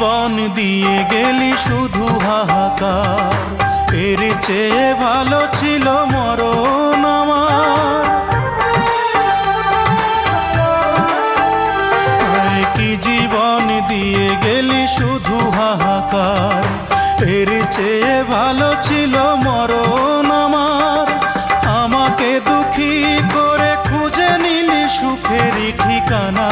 জীবন দিয়ে গেলি শুধু হাহাকার, এর চেয়ে ভালো ছিল মরণ আমার। কি জীবন দিয়ে গেলি শুধু হাহাকার, এর চেয়ে ভালো ছিল মরণ আমার। আমাকে দুঃখী করে খুঁজে নিলি সুখেরই ঠিকানা।